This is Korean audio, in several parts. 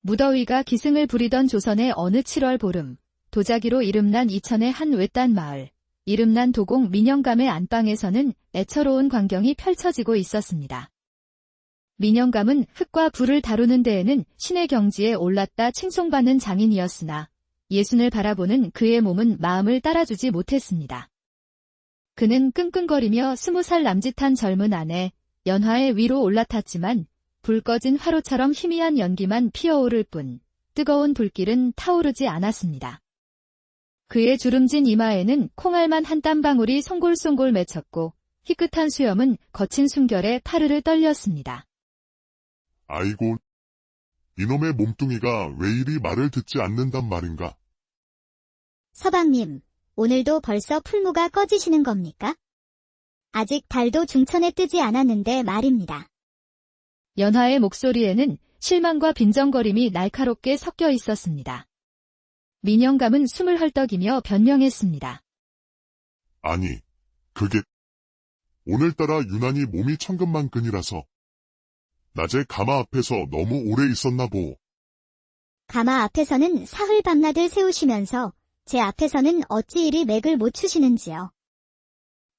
무더위가 기승을 부리던 조선의 어느 7월 보름, 도자기로 이름난 이천의 한 외딴 마을, 이름난 도공 민영감의 안방에서는 애처로운 광경이 펼쳐지고 있었습니다. 민영감은 흙과 불을 다루는 데에는 신의 경지에 올랐다 칭송받는 장인이었으나 예순을 바라보는 그의 몸은 마음을 따라주지 못했습니다. 그는 끙끙거리며 20살 남짓한 젊은 아내 연화의 위로 올라탔지만 불 꺼진 화로처럼 희미한 연기만 피어오를 뿐 뜨거운 불길은 타오르지 않았습니다. 그의 주름진 이마에는 콩알만 한 땀방울이 송골송골 맺혔고 희끗한 수염은 거친 숨결에 파르르 떨렸습니다. 아이고, 이놈의 몸뚱이가 왜 이리 말을 듣지 않는단 말인가? 서방님, 오늘도 벌써 풀무가 꺼지시는 겁니까? 아직 달도 중천에 뜨지 않았는데 말입니다. 연화의 목소리에는 실망과 빈정거림이 날카롭게 섞여 있었습니다. 민영감은 숨을 헐떡이며 변명했습니다. 아니, 그게 오늘따라 유난히 몸이 천근만근이라서 낮에 가마 앞에서 너무 오래 있었나 보. 가마 앞에서는 사흘 밤낮을 세우시면서 제 앞에서는 어찌 이리 맥을 못 추시는지요.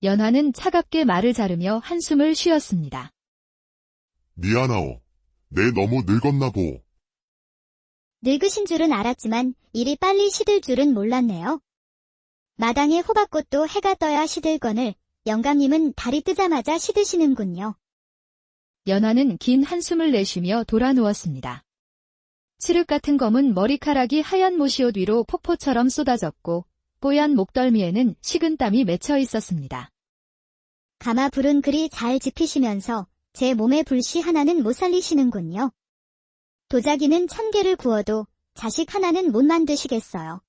연화는 차갑게 말을 자르며 한숨을 쉬었습니다. 미안하오. 내 너무 늙었나 보. 늙으신 줄은 알았지만 이리 빨리 시들 줄은 몰랐네요. 마당의 호박꽃도 해가 떠야 시들거늘 영감님은 달이 뜨자마자 시드시는군요. 연화는 긴 한숨을 내쉬며 돌아 누웠습니다. 칠흑 같은 검은 머리카락이 하얀 모시옷 위로 폭포처럼 쏟아졌고 뽀얀 목덜미에는 식은 땀이 맺혀 있었습니다. 가마 불은 그리 잘 지피시면서 제 몸의 불씨 하나는 못 살리시는군요. 도자기는 1000개를 구워도 자식 하나는 못 만드시겠어요.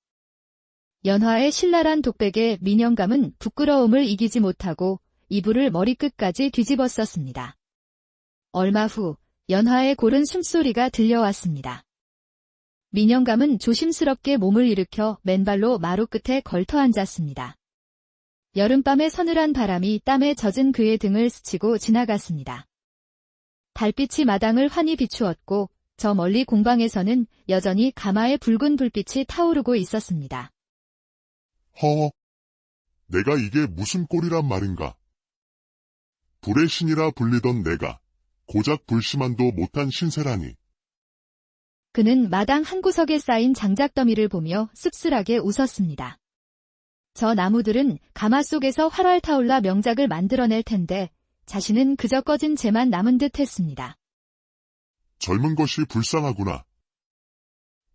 연화의 신랄한 독백에 민영감은 부끄러움을 이기지 못하고 이불을 머리끝까지 뒤집었었습니다. 얼마 후 연화의 고른 숨소리가 들려왔습니다. 민영감은 조심스럽게 몸을 일으켜 맨발로 마루 끝에 걸터 앉았습니다. 여름밤의 서늘한 바람이 땀에 젖은 그의 등을 스치고 지나갔습니다. 달빛이 마당을 환히 비추었고 저 멀리 공방에서는 여전히 가마의 붉은 불빛이 타오르고 있었습니다. 허, 내가 이게 무슨 꼴이란 말인가? 불의 신이라 불리던 내가 고작 불씨만도 못한 신세라니. 그는 마당 한 구석에 쌓인 장작더미를 보며 씁쓸하게 웃었습니다. 저 나무들은 가마 속에서 활활 타올라 명작을 만들어낼 텐데 자신은 그저 꺼진 재만 남은 듯 했습니다. 젊은 것이 불쌍하구나.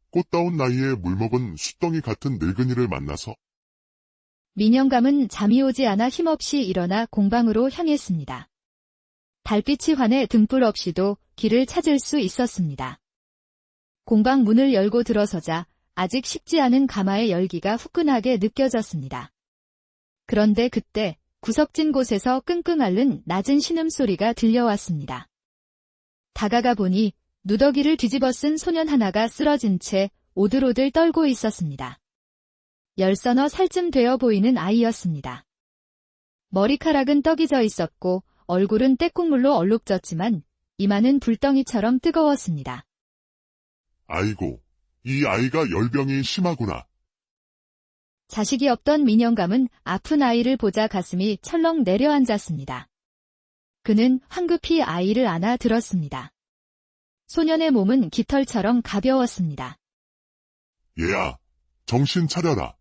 꽃다운 나이에 물먹은 숫덩이 같은 늙은이를 만나서. 민영감은 잠이 오지 않아 힘없이 일어나 공방으로 향했습니다. 달빛이 환해 등불 없이도 길을 찾을 수 있었습니다. 공방 문을 열고 들어서자 아직 식지 않은 가마의 열기가 후끈하게 느껴졌습니다. 그런데 그때 구석진 곳에서 끙끙 앓는 낮은 신음소리가 들려왔습니다. 다가가 보니 누더기를 뒤집어 쓴 소년 하나가 쓰러진 채 오들오들 떨고 있었습니다. 10서너 살쯤 되어 보이는 아이였습니다. 머리카락은 떡이 져 있었고 얼굴은 때국물로 얼룩졌지만 이마는 불덩이처럼 뜨거웠습니다. 아이고, 이 아이가 열병이 심하구나. 자식이 없던 민영감은 아픈 아이를 보자 가슴이 철렁 내려앉았습니다. 그는 황급히 아이를 안아 들었습니다. 소년의 몸은 깃털처럼 가벼웠습니다. 얘야, 정신 차려라.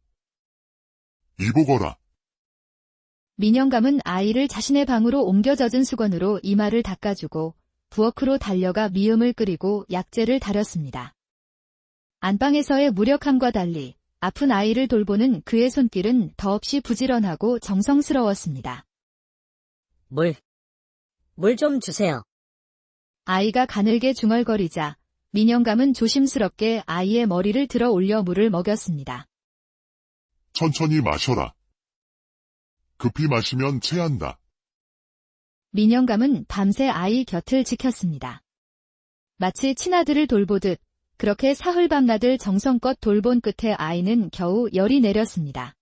이보거라. 민영감은 아이를 자신의 방으로 옮겨 젖은 수건으로 이마를 닦아주고 부엌으로 달려가 미음을 끓이고 약재를 다렸습니다. 안방에서의 무력함과 달리 아픈 아이를 돌보는 그의 손길은 더없이 부지런하고 정성스러웠습니다. 물 좀 주세요. 아이가 가늘게 중얼거리자 민영감은 조심스럽게 아이의 머리를 들어 올려 물을 먹였습니다. 천천히 마셔라. 급히 마시면 체한다. 민영감은 밤새 아이 곁을 지켰습니다. 마치 친아들을 돌보듯 그렇게 사흘 밤낮을 정성껏 돌본 끝에 아이는 겨우 열이 내렸습니다.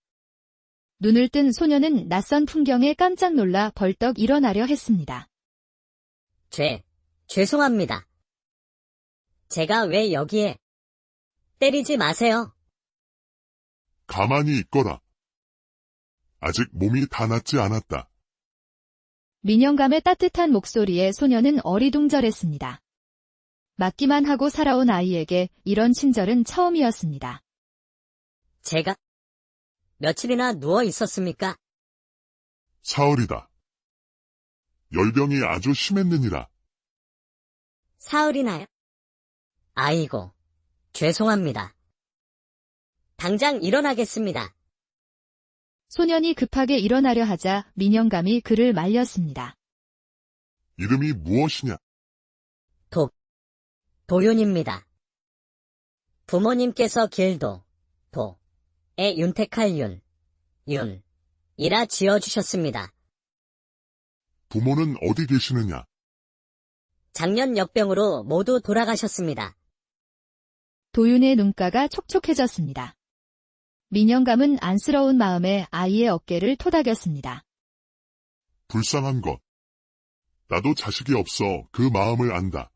눈을 뜬 소녀는 낯선 풍경에 깜짝 놀라 벌떡 일어나려 했습니다. 죄송합니다. 제가 왜 여기에? 때리지 마세요. 가만히 있거라. 아직 몸이 다 낫지 않았다. 민영감의 따뜻한 목소리에 소녀는 어리둥절했습니다. 맞기만 하고 살아온 아이에게 이런 친절은 처음이었습니다. 제가 며칠이나 누워 있었습니까? 사흘이다. 열병이 아주 심했느니라. 사흘이나요? 아이고, 죄송합니다. 당장 일어나겠습니다. 소년이 급하게 일어나려 하자 민영감이 그를 말렸습니다. 이름이 무엇이냐? 도윤입니다. 부모님께서 길도, 에 윤택할 윤이라 지어주셨습니다. 부모는 어디 계시느냐? 작년 역병으로 모두 돌아가셨습니다. 도윤의 눈가가 촉촉해졌습니다. 민영감은 안쓰러운 마음에 아이의 어깨를 토닥였습니다. 불쌍한 것. 나도 자식이 없어 그 마음을 안다.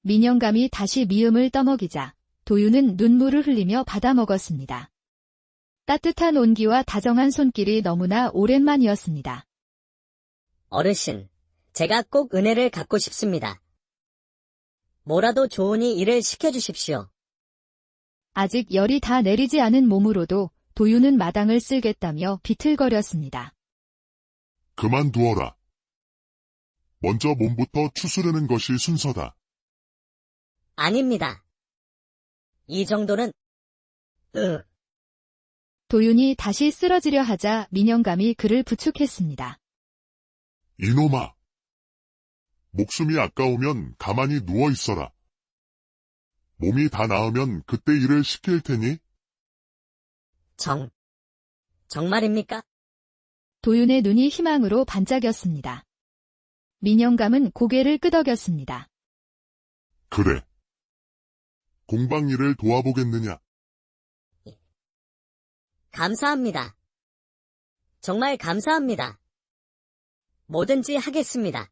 민영감이 다시 미음을 떠먹이자 도윤은 눈물을 흘리며 받아먹었습니다. 따뜻한 온기와 다정한 손길이 너무나 오랜만이었습니다. 어르신, 제가 꼭 은혜를 갚고 싶습니다. 뭐라도 좋으니 일을 시켜주십시오. 아직 열이 다 내리지 않은 몸으로도 도윤은 마당을 쓸겠다며 비틀거렸습니다. 그만두어라. 먼저 몸부터 추스르는 것이 순서다. 아닙니다. 이 정도는, 도윤이 다시 쓰러지려 하자 민영감이 그를 부축했습니다. 이놈아. 목숨이 아까우면 가만히 누워 있어라. 몸이 다 나으면 그때 일을 시킬 테니. 정말입니까? 도윤의 눈이 희망으로 반짝였습니다. 민영감은 고개를 끄덕였습니다. 그래. 공방 일을 도와보겠느냐? 감사합니다. 정말 감사합니다. 뭐든지 하겠습니다.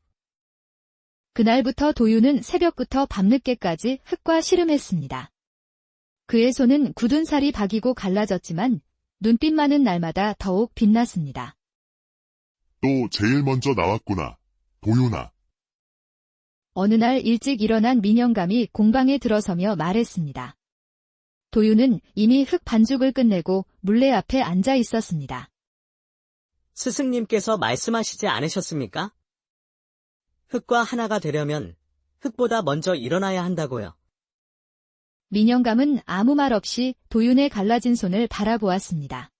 그날부터 도윤은 새벽부터 밤늦게까지 흙과 씨름했습니다. 그의 손은 굳은 살이 박이고 갈라졌지만 눈빛만은 날마다 더욱 빛났습니다. 또 제일 먼저 나왔구나. 도윤아. 어느 날 일찍 일어난 민영감이 공방에 들어서며 말했습니다. 도윤은 이미 흙 반죽을 끝내고 물레 앞에 앉아 있었습니다. 스승님께서 말씀하시지 않으셨습니까? 흙과 하나가 되려면 흙보다 먼저 일어나야 한다고요. 민영감은 아무 말 없이 도윤의 갈라진 손을 바라보았습니다.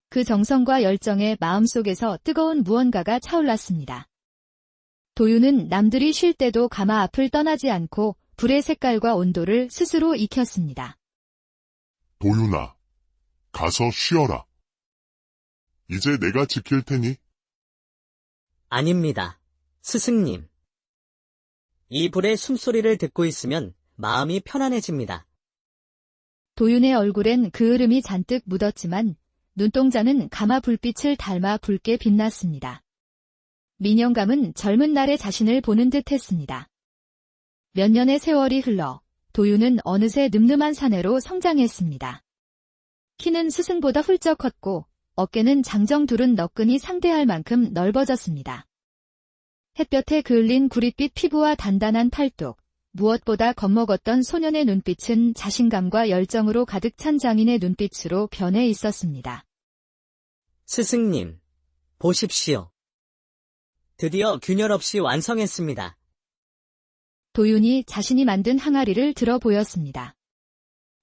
그 정성과 열정에 마음속에서 뜨거운 무언가가 차올랐습니다. 도윤은 남들이 쉴 때도 가마 앞을 떠나지 않고 불의 색깔과 온도를 스스로 익혔습니다. 도윤아. 가서 쉬어라. 이제 내가 지킬 테니. 아닙니다. 스승님. 이 불의 숨소리를 듣고 있으면 마음이 편안해집니다. 도윤의 얼굴엔 그을음이 잔뜩 묻었지만 눈동자는 가마 불빛을 닮아 붉게 빛났습니다. 민영감은 젊은 날의 자신을 보는 듯 했습니다. 몇 년의 세월이 흘러 도윤은 어느새 늠름한 사내로 성장했습니다. 키는 스승보다 훌쩍 컸고 어깨는 장정 두른 너끈히 상대할 만큼 넓어졌습니다. 햇볕에 그을린 구릿빛 피부와 단단한 팔뚝, 무엇보다 겁먹었던 소년의 눈빛은 자신감과 열정으로 가득 찬 장인의 눈빛으로 변해 있었습니다. 스승님, 보십시오. 드디어 균열 없이 완성했습니다. 도윤이 자신이 만든 항아리를 들어 보였습니다.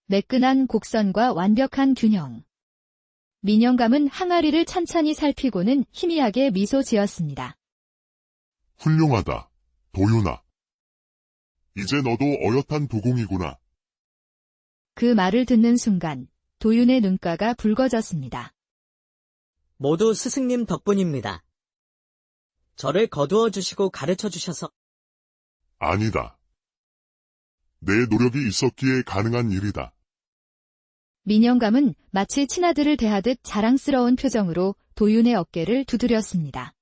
매끈한 곡선과 완벽한 균형. 민영감은 항아리를 찬찬히 살피고는 희미하게 미소 지었습니다. 훌륭하다. 도윤아. 이제 너도 어엿한 도공이구나. 그 말을 듣는 순간 도윤의 눈가가 붉어졌습니다. 모두 스승님 덕분입니다. 저를 거두어 주시고 가르쳐 주셔서. 아니다. 내 노력이 있었기에 가능한 일이다. 민영감은 마치 친아들을 대하듯 자랑스러운 표정으로 도윤의 어깨를 두드렸습니다.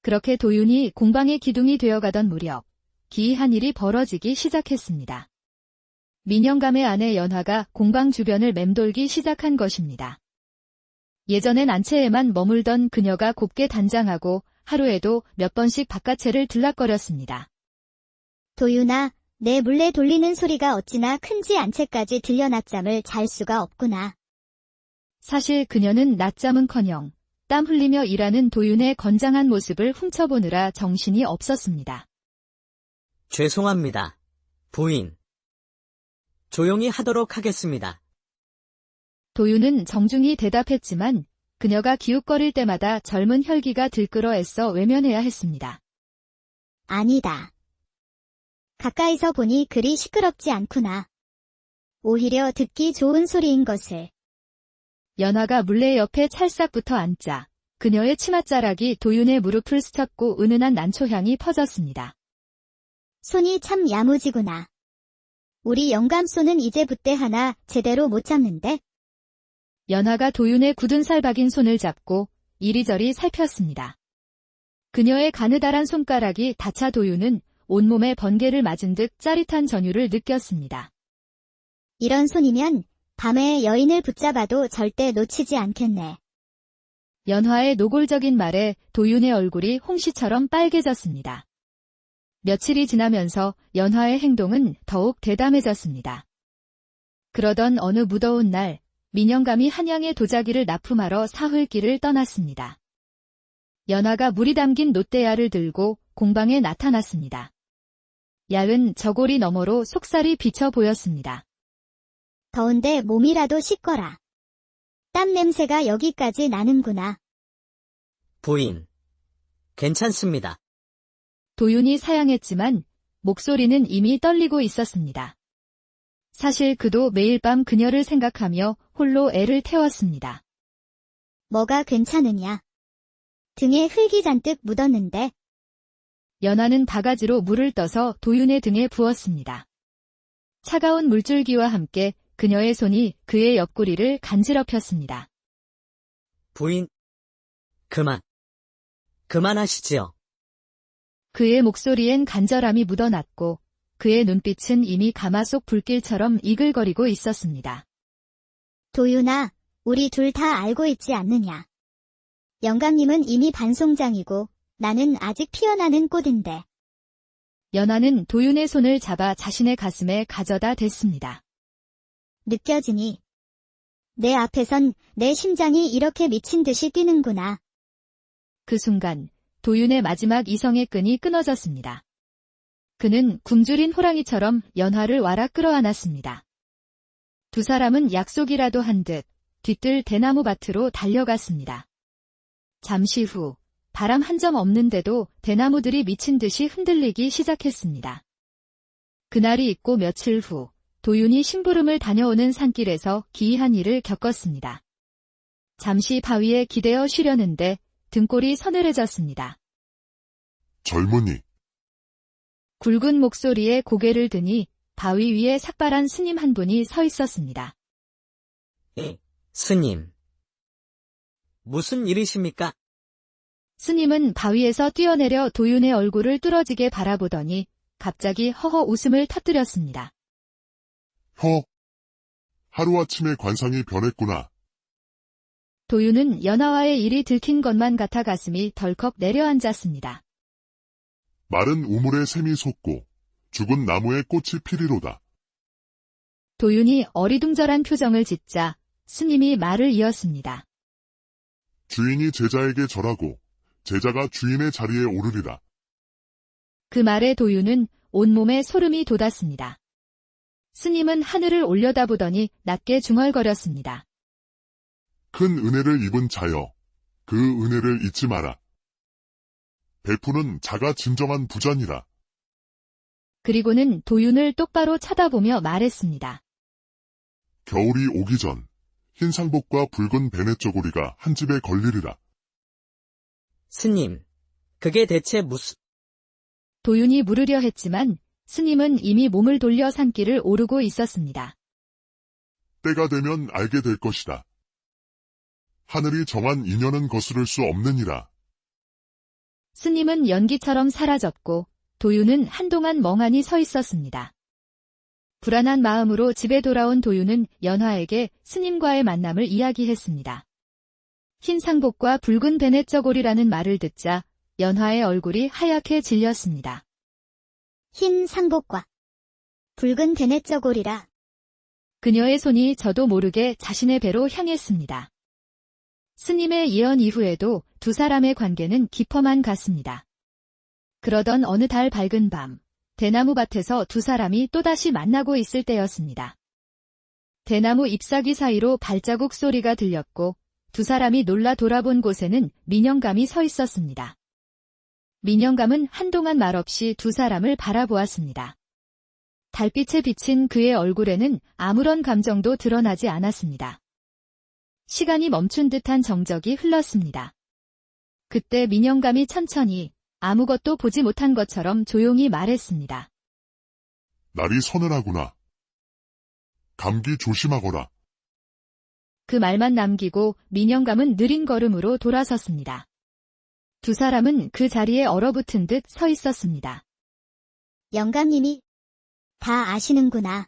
그렇게 도윤이 공방의 기둥이 되어가던 무렵 기이한 일이 벌어지기 시작했습니다. 민영감의 아내 연화가 공방 주변을 맴돌기 시작한 것입니다. 예전엔 안채에만 머물던 그녀가 곱게 단장하고 하루에도 몇 번씩 바깥채를 들락거렸습니다. 도윤아, 내 물레 돌리는 소리가 어찌나 큰지 안채까지 들려 낮잠을 잘 수가 없구나. 사실 그녀는 낮잠은커녕 땀 흘리며 일하는 도윤의 건장한 모습을 훔쳐보느라 정신이 없었습니다. 죄송합니다. 부인. 조용히 하도록 하겠습니다. 도윤은 정중히 대답했지만 그녀가 기웃거릴 때마다 젊은 혈기가 들끓어 애써 외면해야 했습니다. 아니다. 가까이서 보니 그리 시끄럽지 않구나. 오히려 듣기 좋은 소리인 것을. 연화가 물레 옆에 찰싹 붙어 앉자 그녀의 치맛자락이 도윤의 무릎을 스쳤고 은은한 난초향이 퍼졌습니다. 손이 참 야무지구나. 우리 영감손은 이제 붓대 하나 제대로 못 잡는데? 연화가 도윤의 굳은 살 박인 손을 잡고 이리저리 살폈습니다. 그녀의 가느다란 손가락이 닿자 도윤은 온몸에 번개를 맞은 듯 짜릿한 전율을 느꼈습니다. 이런 손이면 밤에 여인을 붙잡아도 절대 놓치지 않겠네. 연화의 노골적인 말에 도윤의 얼굴이 홍시처럼 빨개졌습니다. 며칠이 지나면서 연화의 행동은 더욱 대담해졌습니다. 그러던 어느 무더운 날, 민영감이 한양의 도자기를 납품하러 사흘길을 떠났습니다. 연화가 물이 담긴 놋대야를 들고 공방에 나타났습니다. 야은 저고리 너머로 속살이 비쳐 보였습니다. 더운데 몸이라도 씻거라. 땀 냄새가 여기까지 나는구나. 부인. 괜찮습니다. 도윤이 사양했지만 목소리는 이미 떨리고 있었습니다. 사실 그도 매일 밤 그녀를 생각하며 홀로 애를 태웠습니다. 뭐가 괜찮으냐? 등에 흙이 잔뜩 묻었는데. 연화는 바가지로 물을 떠서 도윤의 등에 부었습니다. 차가운 물줄기와 함께 그녀의 손이 그의 옆구리를 간지럽혔습니다. 부인. 그만하시지요. 그의 목소리엔 간절함이 묻어났고 그의 눈빛은 이미 가마속 불길처럼 이글거리고 있었습니다. 도윤아, 우리 둘 다 알고 있지 않느냐. 영감님은 이미 반송장이고 나는 아직 피어나는 꽃인데. 연화는 도윤의 손을 잡아 자신의 가슴에 가져다 댔습니다. 느껴지니. 내 앞에선 내 심장이 이렇게 미친 듯이 뛰는구나. 그 순간 도윤의 마지막 이성의 끈이 끊어졌습니다. 그는 굶주린 호랑이처럼 연화를 와라 끌어안았습니다. 두 사람은 약속이라도 한 듯 뒤뜰 대나무 밭으로 달려갔습니다. 잠시 후 바람 한 점 없는데도 대나무들이 미친 듯이 흔들리기 시작했습니다. 그날이 있고 며칠 후 도윤이 심부름을 다녀오는 산길에서 기이한 일을 겪었습니다. 잠시 바위에 기대어 쉬려는데 등골이 서늘해졌습니다. 젊은이, 굵은 목소리에 고개를 드니 바위 위에 삭발한 스님 한 분이 서 있었습니다. 스님. 무슨 일이십니까? 스님은 바위에서 뛰어내려 도윤의 얼굴을 뚫어지게 바라보더니 갑자기 허허 웃음을 터뜨렸습니다. 하루아침에 관상이 변했구나. 도윤은 연화와의 일이 들킨 것만 같아 가슴이 덜컥 내려앉았습니다. 마른 우물에 샘이 솟고 죽은 나무에 꽃이 피리로다. 도윤이 어리둥절한 표정을 짓자 스님이 말을 이었습니다. 주인이 제자에게 절하고 제자가 주인의 자리에 오르리라. 그 말에 도윤은 온몸에 소름이 돋았습니다. 스님은 하늘을 올려다보더니 낮게 중얼거렸습니다. 큰 은혜를 입은 자여, 그 은혜를 잊지 마라. 베푸는 자가 진정한 부자니라. 그리고는 도윤을 똑바로 쳐다보며 말했습니다. 겨울이 오기 전 흰상복과 붉은 베넷저고리가 한 집에 걸리리라. 스님, 그게 대체 무슨... 도윤이 물으려 했지만 스님은 이미 몸을 돌려 산길을 오르고 있었습니다. 때가 되면 알게 될 것이다. 하늘이 정한 인연은 거스를 수 없느니라. 스님은 연기처럼 사라졌고 도윤은 한동안 멍하니 서 있었습니다. 불안한 마음으로 집에 돌아온 도윤은 연화에게 스님과의 만남을 이야기했습니다. 흰 상복과 붉은 베넷저고리라는 말을 듣자 연화의 얼굴이 하얗게 질렸습니다. 흰 상복과 붉은 베넷저고리라. 그녀의 손이 저도 모르게 자신의 배로 향했습니다. 스님의 예언 이후에도 두 사람의 관계는 깊어만 갔습니다. 그러던 어느 달 밝은 밤, 대나무밭에서 두 사람이 또다시 만나고 있을 때였습니다. 대나무 잎사귀 사이로 발자국 소리가 들렸고 두 사람이 놀라 돌아본 곳에는 민영감이 서 있었습니다. 민영감은 한동안 말없이 두 사람을 바라보았습니다. 달빛에 비친 그의 얼굴에는 아무런 감정도 드러나지 않았습니다. 시간이 멈춘 듯한 정적이 흘렀습니다. 그때 민영감이 천천히 아무것도 보지 못한 것처럼 조용히 말했습니다. 날이 서늘하구나. 감기 조심하거라. 그 말만 남기고 민영감은 느린 걸음으로 돌아섰습니다. 두 사람은 그 자리에 얼어붙은 듯 서 있었습니다. 영감님이 다 아시는구나.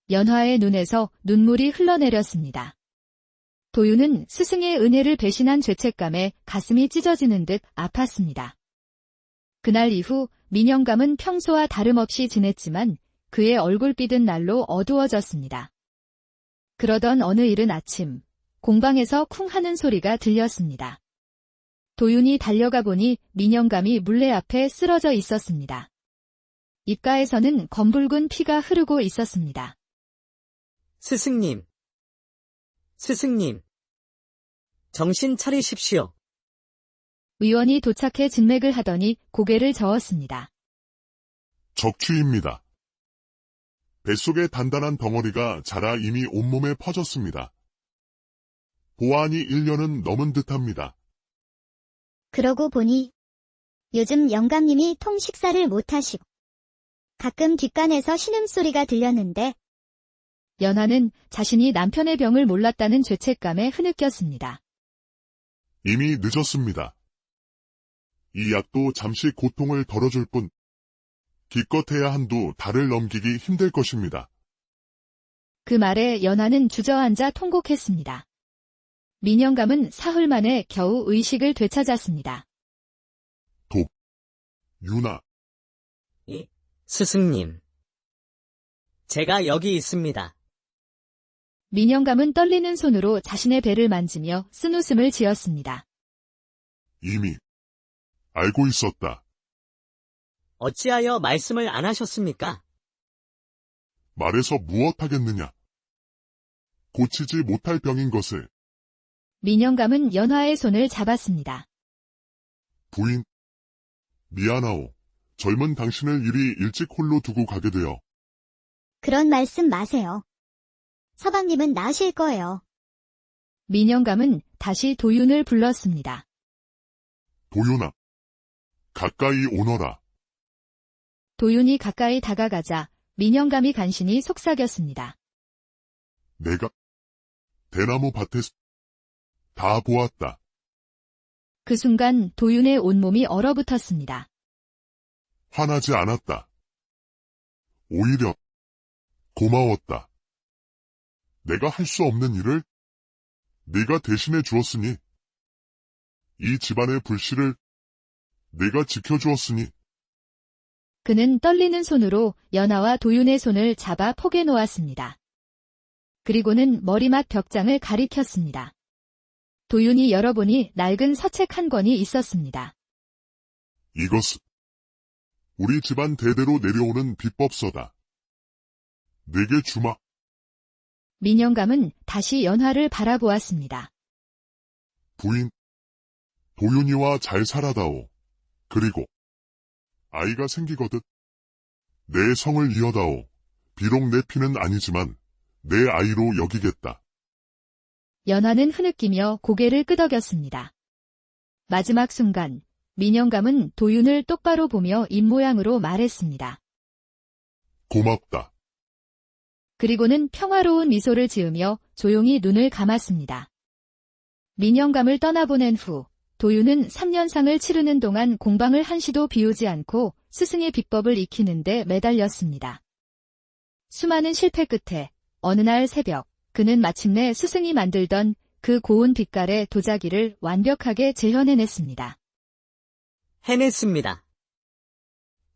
연화의 눈에서 눈물이 흘러내렸습니다. 도윤은 스승의 은혜를 배신한 죄책감에 가슴이 찢어지는 듯 아팠습니다. 그날 이후 민영감은 평소와 다름없이 지냈지만 그의 얼굴빛은 날로 어두워졌습니다. 그러던 어느 이른 아침, 공방에서 쿵 하는 소리가 들렸습니다. 도윤이 달려가 보니 민영감이 물레 앞에 쓰러져 있었습니다. 입가에서는 검붉은 피가 흐르고 있었습니다. 스승님. 스승님. 정신 차리십시오. 의원이 도착해 진맥을 하더니 고개를 저었습니다. 적취입니다. 뱃속에 단단한 덩어리가 자라 이미 온몸에 퍼졌습니다. 보안이 1년은 넘은 듯합니다. 그러고 보니 요즘 영감님이 통 식사를 못하시고 가끔 뒷간에서 신음소리가 들렸는데 연하는 자신이 남편의 병을 몰랐다는 죄책감에 흐느꼈습니다. 이미 늦었습니다. 이 약도 잠시 고통을 덜어줄 뿐 기껏해야 한두 달을 넘기기 힘들 것입니다. 그 말에 연하는 주저앉아 통곡했습니다. 민영감은 사흘 만에 겨우 의식을 되찾았습니다. 유나, 스승님. 제가 여기 있습니다. 민영감은 떨리는 손으로 자신의 배를 만지며 쓴웃음을 지었습니다. 이미 알고 있었다. 어찌하여 말씀을 안 하셨습니까? 말해서 무엇하겠느냐. 고치지 못할 병인 것을. 민영감은 연화의 손을 잡았습니다. 부인, 미안하오. 젊은 당신을 이리 일찍 홀로 두고 가게 되어. 그런 말씀 마세요. 서방님은 나으실 거예요. 민영감은 다시 도윤을 불렀습니다. 도윤아, 가까이 오너라. 도윤이 가까이 다가가자 민영감이 간신히 속삭였습니다. 내가 대나무 밭에서 다 보았다. 그 순간 도윤의 온몸이 얼어붙었습니다. 화나지 않았다. 오히려 고마웠다. 내가 할 수 없는 일을 네가 대신해 주었으니, 이 집안의 불씨를 내가 지켜주었으니. 그는 떨리는 손으로 연하와 도윤의 손을 잡아 포개 놓았습니다. 그리고는 머리맡 벽장을 가리켰습니다. 도윤이 열어보니 낡은 서책 한 권이 있었습니다. 이것은 우리 집안 대대로 내려오는 비법서다. 내게 주마. 민영감은 다시 연화를 바라보았습니다. 부인, 도윤이와 잘 살아다오. 그리고 아이가 생기거든 내 성을 이어다오. 비록 내 피는 아니지만 내 아이로 여기겠다. 연화는 흐느끼며 고개를 끄덕였습니다. 마지막 순간 민영감은 도윤을 똑바로 보며 입모양으로 말했습니다. 고맙다. 그리고는 평화로운 미소를 지으며 조용히 눈을 감았습니다. 민영감을 떠나보낸 후 도윤은 3년상을 치르는 동안 공방을 한시도 비우지 않고 스승의 비법을 익히는데 매달렸습니다. 수많은 실패 끝에 어느 날 새벽, 그는 마침내 스승이 만들던 그 고운 빛깔의 도자기를 완벽하게 재현해냈습니다. 해냈습니다.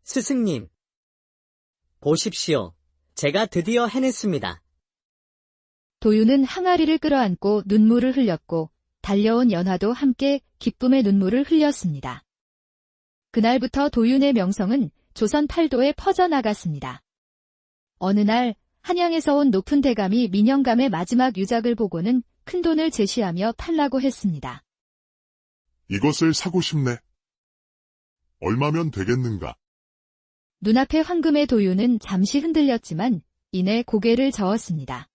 스승님, 보십시오. 제가 드디어 해냈습니다. 도유는 항아리를 끌어안고 눈물을 흘렸고 달려온 연화도 함께 기쁨의 눈물을 흘렸습니다. 그날부터 도윤의 명성은 조선 팔도에 퍼져나갔습니다. 어느 날 한양에서 온 높은 대감이 민영감의 마지막 유작을 보고는 큰돈을 제시하며 팔라고 했습니다. 이것을 사고 싶네. 얼마면 되겠는가? 눈앞의 황금의 도유는 잠시 흔들렸지만 이내 고개를 저었습니다.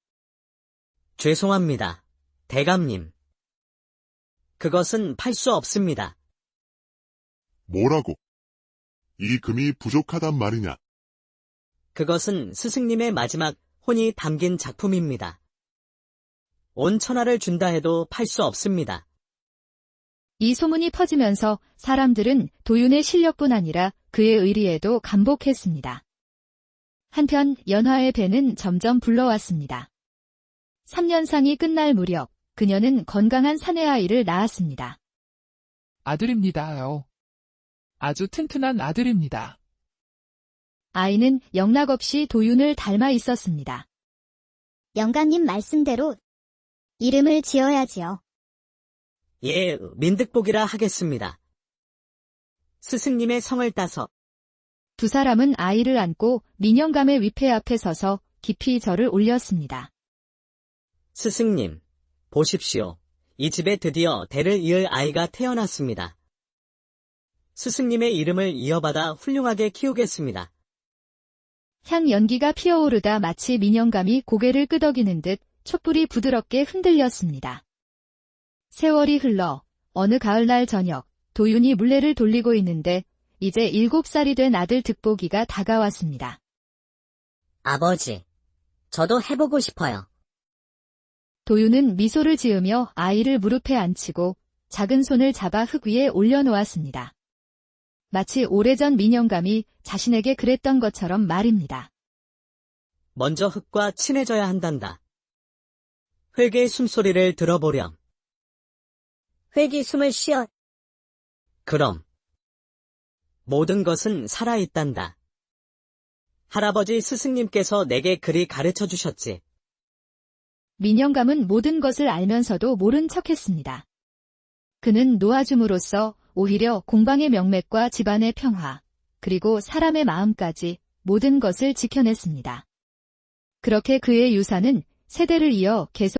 죄송합니다. 대감님. 그것은 팔 수 없습니다. 뭐라고? 이 금이 부족하단 말이냐? 그것은 스승님의 마지막 혼이 담긴 작품입니다. 온 천하를 준다 해도 팔 수 없습니다. 이 소문이 퍼지면서 사람들은 도윤의 실력뿐 아니라 그의 의리에도 감복했습니다. 한편 연화의 배는 점점 불러왔습니다. 3년상이 끝날 무렵 그녀는 건강한 사내아이를 낳았습니다. 아들입니다요. 아주 튼튼한 아들입니다. 아이는 영락없이 도윤을 닮아 있었습니다. 영감님 말씀대로 이름을 지어야지요. 예, 민득복이라 하겠습니다. 스승님의 성을 따서 두 사람은 아이를 안고 민영감의 위패 앞에 서서 깊이 절을 올렸습니다. 스승님, 보십시오. 이 집에 드디어 대를 이을 아이가 태어났습니다. 스승님의 이름을 이어받아 훌륭하게 키우겠습니다. 향 연기가 피어오르다 마치 민영감이 고개를 끄덕이는 듯 촛불이 부드럽게 흔들렸습니다. 세월이 흘러 어느 가을날 저녁 도윤이 물레를 돌리고 있는데 이제 7살이 된 아들 득보기가 다가왔습니다. 아버지, 저도 해보고 싶어요. 도윤은 미소를 지으며 아이를 무릎에 앉히고 작은 손을 잡아 흙 위에 올려놓았습니다. 마치 오래전 민영감이 자신에게 그랬던 것처럼 말입니다. 먼저 흙과 친해져야 한단다. 흙의 숨소리를 들어보렴. 회기 숨을 쉬어. 그럼 모든 것은 살아있단다. 할아버지 스승님께서 내게 그리 가르쳐 주셨지. 민영감은 모든 것을 알면서도 모른 척했습니다. 그는 놓아줌으로써 오히려 공방의 명맥과 집안의 평화, 그리고 사람의 마음까지 모든 것을 지켜냈습니다. 그렇게 그의 유산은 세대를 이어 계속